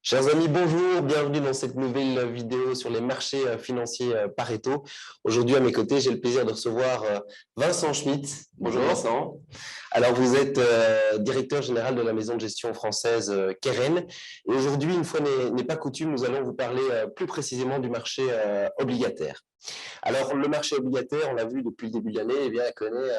Chers amis, bonjour, bienvenue dans cette nouvelle vidéo sur les marchés financiers Pareto. Aujourd'hui, à mes côtés, j'ai le plaisir de recevoir Vincent Schmitt. Bonjour Vincent. Alors, vous êtes directeur général de la maison de gestion française Keren. Et aujourd'hui, une fois n'est pas coutume, nous allons vous parler plus précisément du marché obligataire. Alors, le marché obligataire, on l'a vu depuis le début de l'année, connaît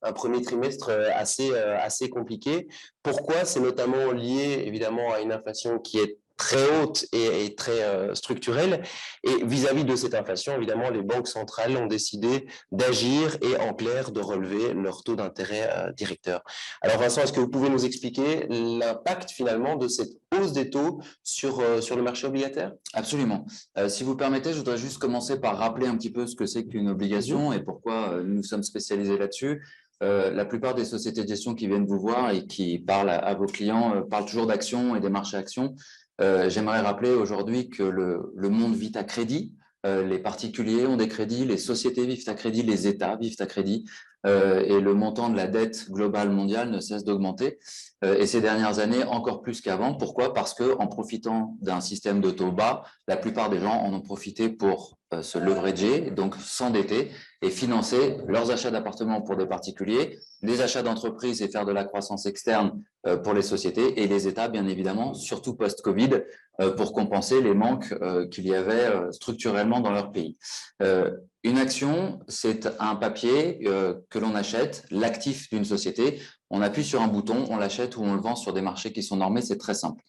un premier trimestre assez compliqué. Pourquoi? C'est notamment lié évidemment à une inflation qui est très haute et très structurelle. Et vis-à-vis de cette inflation, évidemment, les banques centrales ont décidé d'agir et en clair de relever leur taux d'intérêt directeur. Alors Vincent, est-ce que vous pouvez nous expliquer l'impact finalement de cette hausse des taux sur le marché obligataire? Absolument. Si vous permettez, je voudrais juste commencer par rappeler un petit peu ce que c'est qu'une obligation et pourquoi nous sommes spécialisés là-dessus. La plupart des sociétés de gestion qui viennent vous voir et qui parlent à vos clients parlent toujours d'actions et des marchés actions. J'aimerais rappeler aujourd'hui que le monde vit à crédit. Les particuliers ont des crédits, les sociétés vivent à crédit, les États vivent à crédit. Et le montant de la dette globale mondiale ne cesse d'augmenter. Et ces dernières années, encore plus qu'avant. Pourquoi? Parce qu'en profitant d'un système de taux bas, la plupart des gens en ont profité pour se leverager, donc s'endetter et financer leurs achats d'appartements pour des particuliers, les achats d'entreprises et faire de la croissance externe pour les sociétés et les États, bien évidemment, surtout post-Covid, pour compenser les manques qu'il y avait structurellement dans leur pays. Une action, c'est un papier que l'on achète, l'actif d'une société. On appuie sur un bouton, on l'achète ou on le vend sur des marchés qui sont normés, c'est très simple.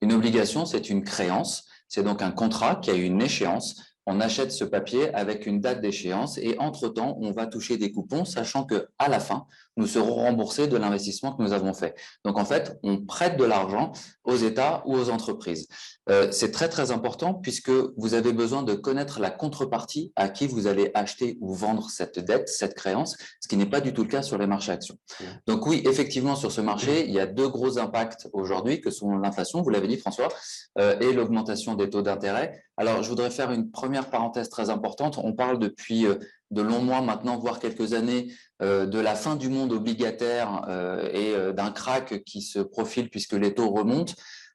Une obligation, c'est une créance, c'est donc un contrat qui a une échéance. On achète ce papier avec une date d'échéance et entre-temps, on va toucher des coupons, sachant qu'à la fin, nous serons remboursés de l'investissement que nous avons fait. Donc en fait, on prête de l'argent aux États ou aux entreprises. C'est très très important puisque vous avez besoin de connaître la contrepartie à qui vous allez acheter ou vendre cette dette, cette créance, ce qui n'est pas du tout le cas sur les marchés actions. Donc oui, effectivement, sur ce marché, il y a deux gros impacts aujourd'hui que sont l'inflation, vous l'avez dit François, et l'augmentation des taux d'intérêt. Alors je voudrais faire une première parenthèse très importante. On parle depuis de longs mois maintenant, voire quelques années, de la fin du monde obligataire et d'un krach qui se profile puisque les taux remontent.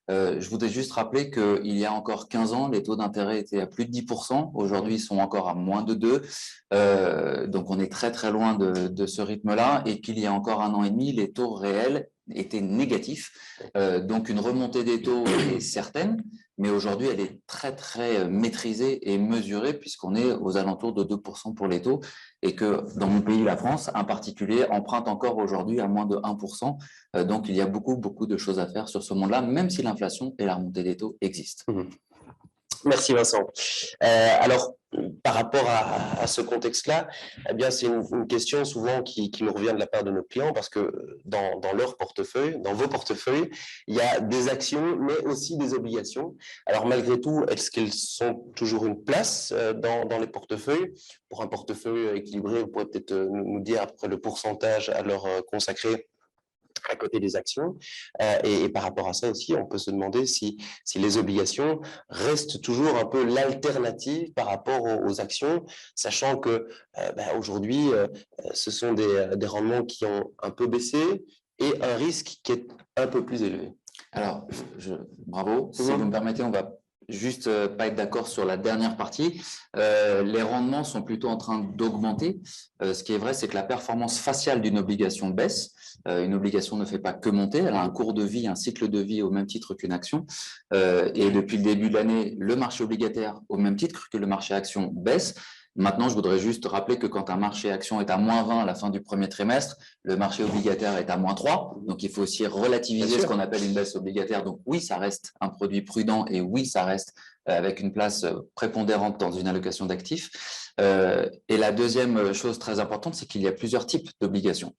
Je voudrais juste rappeler qu'il y a encore 15 ans, les taux d'intérêt étaient à plus de 10%. Aujourd'hui, ils sont encore à moins de 2. Donc, on est très, très loin de ce rythme-là. Et qu'il y a encore un an et demi, les taux réels étaient négatifs. Donc, une remontée des taux est certaine. Mais aujourd'hui, elle est très, très maîtrisée et mesurée puisqu'on est aux alentours de 2% pour les taux et que dans mon pays, la France, un particulier emprunte encore aujourd'hui à moins de 1%. Donc, il y a beaucoup, beaucoup de choses à faire sur ce monde-là, même si l'inflation et la remontée des taux existent. Merci Vincent. Alors, par rapport à ce contexte-là, eh bien, c'est une question souvent qui nous revient de la part de nos clients parce que dans leur portefeuille, dans vos portefeuilles, il y a des actions, mais aussi des obligations. Alors, malgré tout, est-ce qu'elles sont toujours une place dans les portefeuilles? Pour un portefeuille équilibré, vous pourrez peut-être nous dire à peu près le pourcentage à leur consacrer à côté des actions. Et par rapport à ça aussi, on peut se demander si les obligations restent toujours un peu l'alternative par rapport aux actions, sachant que aujourd'hui, ce sont des rendements qui ont un peu baissé et un risque qui est un peu plus élevé. Alors, bravo. Si vous me permettez, on va juste pas être d'accord sur la dernière partie. Les rendements sont plutôt en train d'augmenter. Ce qui est vrai, c'est que la performance faciale d'une obligation baisse. Une obligation ne fait pas que monter, elle a un cours de vie, un cycle de vie au même titre qu'une action. Et depuis le début de l'année, le marché obligataire, au même titre que le marché action, baisse. Maintenant, je voudrais juste rappeler que quand un marché action est à moins 20 à la fin du premier trimestre, le marché obligataire est à moins 3. Donc, il faut aussi relativiser ce qu'on appelle une baisse obligataire. Donc, oui, ça reste un produit prudent et oui, ça reste avec une place prépondérante dans une allocation d'actifs. Et la deuxième chose très importante, c'est qu'il y a plusieurs types d'obligations.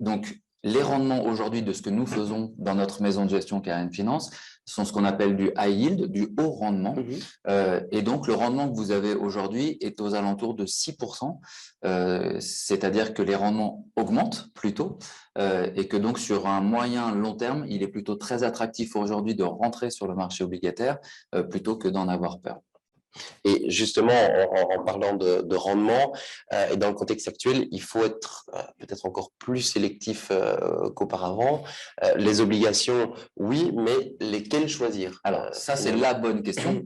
Donc, les rendements aujourd'hui de ce que nous faisons dans notre maison de gestion Keren Finance sont ce qu'on appelle du high yield, du haut rendement. Et donc, le rendement que vous avez aujourd'hui est aux alentours de 6%, c'est-à-dire que les rendements augmentent plutôt et que donc, sur un moyen long terme, il est plutôt très attractif aujourd'hui de rentrer sur le marché obligataire plutôt que d'en avoir peur. Et justement, en parlant de rendement, et dans le contexte actuel, il faut être peut-être encore plus sélectif qu'auparavant. Les obligations, oui, mais lesquelles choisir? Alors, ça, c'est la bonne question.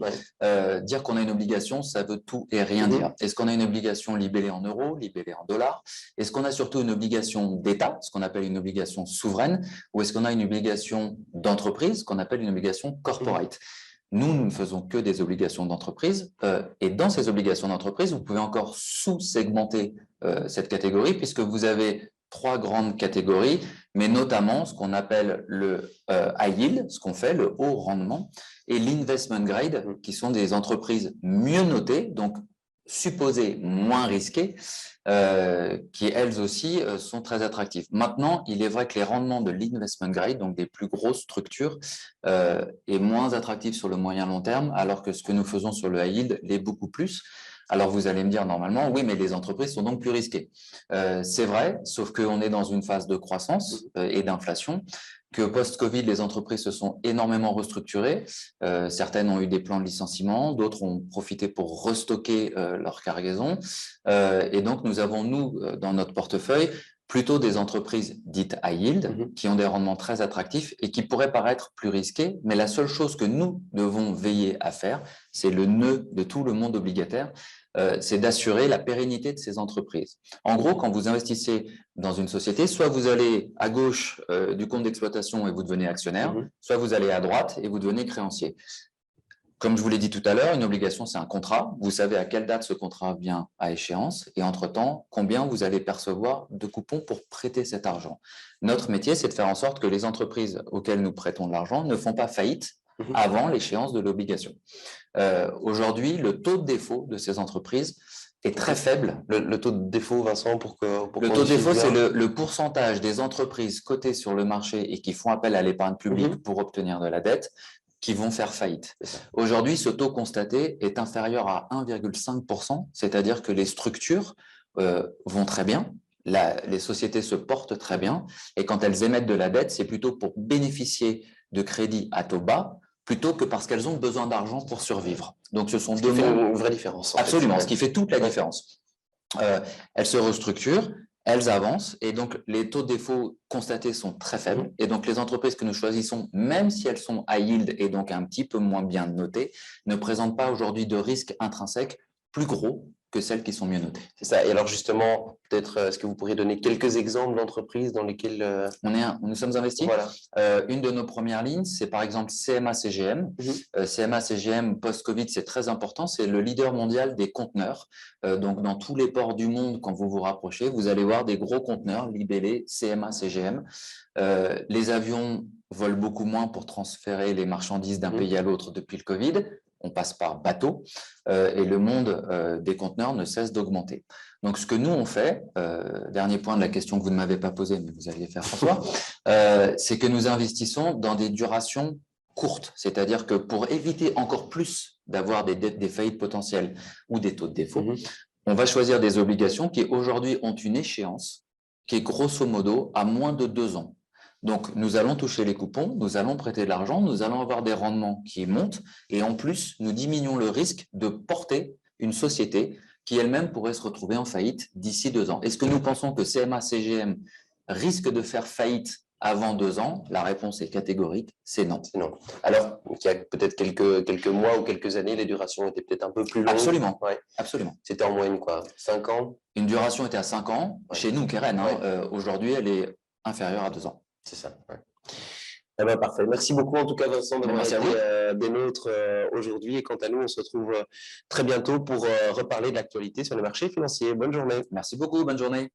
Dire qu'on a une obligation, ça veut tout et rien dire. Est-ce qu'on a une obligation libellée en euros, libellée en dollars? Est-ce qu'on a surtout une obligation d'État, ce qu'on appelle une obligation souveraine, ou est-ce qu'on a une obligation d'entreprise, ce qu'on appelle une obligation corporate? Nous ne faisons que des obligations d'entreprise et dans ces obligations d'entreprise, vous pouvez encore sous-segmenter cette catégorie puisque vous avez 3 grandes catégories, mais notamment ce qu'on appelle le high yield, ce qu'on fait, le haut rendement, et l'investment grade, qui sont des entreprises mieux notées, donc supposées moins risquées, qui elles aussi sont très attractives. Maintenant, il est vrai que les rendements de l'investment grade, donc des plus grosses structures, est moins attractif sur le moyen long terme, alors que ce que nous faisons sur le high yield l'est beaucoup plus. Alors vous allez me dire normalement, oui, mais les entreprises sont donc plus risquées. C'est vrai, sauf qu'on est dans une phase de croissance et d'inflation, que post-Covid, les entreprises se sont énormément restructurées. Certaines ont eu des plans de licenciement, d'autres ont profité pour restocker leur cargaison. Et donc, nous avons, nous, dans notre portefeuille, plutôt des entreprises dites high yield, qui ont des rendements très attractifs et qui pourraient paraître plus risquées. Mais la seule chose que nous devons veiller à faire, c'est le nœud de tout le monde obligataire, c'est d'assurer la pérennité de ces entreprises. En gros, quand vous investissez dans une société, soit vous allez à gauche du compte d'exploitation et vous devenez actionnaire, soit vous allez à droite et vous devenez créancier. Comme je vous l'ai dit tout à l'heure, une obligation, c'est un contrat. Vous savez à quelle date ce contrat vient à échéance et entre-temps, combien vous allez percevoir de coupons pour prêter cet argent. Notre métier, c'est de faire en sorte que les entreprises auxquelles nous prêtons de l'argent ne font pas faillite avant l'échéance de l'obligation. Aujourd'hui, le taux de défaut de ces entreprises est très faible. Le taux de défaut, Vincent, le taux de défaut, c'est le pourcentage des entreprises cotées sur le marché et qui font appel à l'épargne publique pour obtenir de la dette qui vont faire faillite. Aujourd'hui, ce taux constaté est inférieur à 1,5%, c'est-à-dire que les structures vont très bien, les sociétés se portent très bien, et quand elles émettent de la dette, c'est plutôt pour bénéficier de crédits à taux bas, plutôt que parce qu'elles ont besoin d'argent pour survivre. Donc, ce sont deux mondes. Une vraie différence. Absolument, ce qui fait toute la différence. Elles se restructurent, elles avancent et donc les taux de défaut constatés sont très faibles. Et donc les entreprises que nous choisissons, même si elles sont high yield et donc un petit peu moins bien notées, ne présentent pas aujourd'hui de risque intrinsèque plus gros que celles qui sont mieux notées. C'est ça. Et alors justement, peut-être, est-ce que vous pourriez donner quelques exemples d'entreprises dans lesquelles… Nous sommes investis. Voilà. Une de nos premières lignes, c'est par exemple CMA-CGM. CMA-CGM, post-Covid, c'est très important. C'est le leader mondial des conteneurs. Donc, dans tous les ports du monde, quand vous vous rapprochez, vous allez voir des gros conteneurs libellés CMA-CGM. Les avions volent beaucoup moins pour transférer les marchandises d'un pays à l'autre depuis le Covid. On passe par bateau et le monde des conteneurs ne cesse d'augmenter. Donc, ce que nous, on fait, dernier point de la question que vous ne m'avez pas posée, mais vous alliez faire François, c'est que nous investissons dans des durations courtes. C'est-à-dire que pour éviter encore plus d'avoir des faillites potentielles ou des taux de défaut, on va choisir des obligations qui aujourd'hui ont une échéance qui est grosso modo à moins de 2 ans. Donc, nous allons toucher les coupons, nous allons prêter de l'argent, nous allons avoir des rendements qui montent et en plus, nous diminuons le risque de porter une société qui elle-même pourrait se retrouver en faillite d'ici 2 ans. Est-ce que nous pensons que CMA-CGM risque de faire faillite avant 2 ans? La réponse est catégorique, c'est non. Non. Alors, il y a peut-être quelques mois ou quelques années, les durations étaient peut-être un peu plus longues. Absolument, ouais. Absolument. C'était en moyenne quoi, 5 ans? Une duration était à 5 ans. Ouais. Chez nous, Keren, aujourd'hui, elle est inférieure à 2 ans. C'est ça. Ouais. Eh ben, parfait. Merci beaucoup en tout cas Vincent d'avoir été des nôtres aujourd'hui. Et quant à nous, on se retrouve très bientôt pour reparler de l'actualité sur les marchés financiers. Bonne journée. Merci beaucoup. Bonne journée.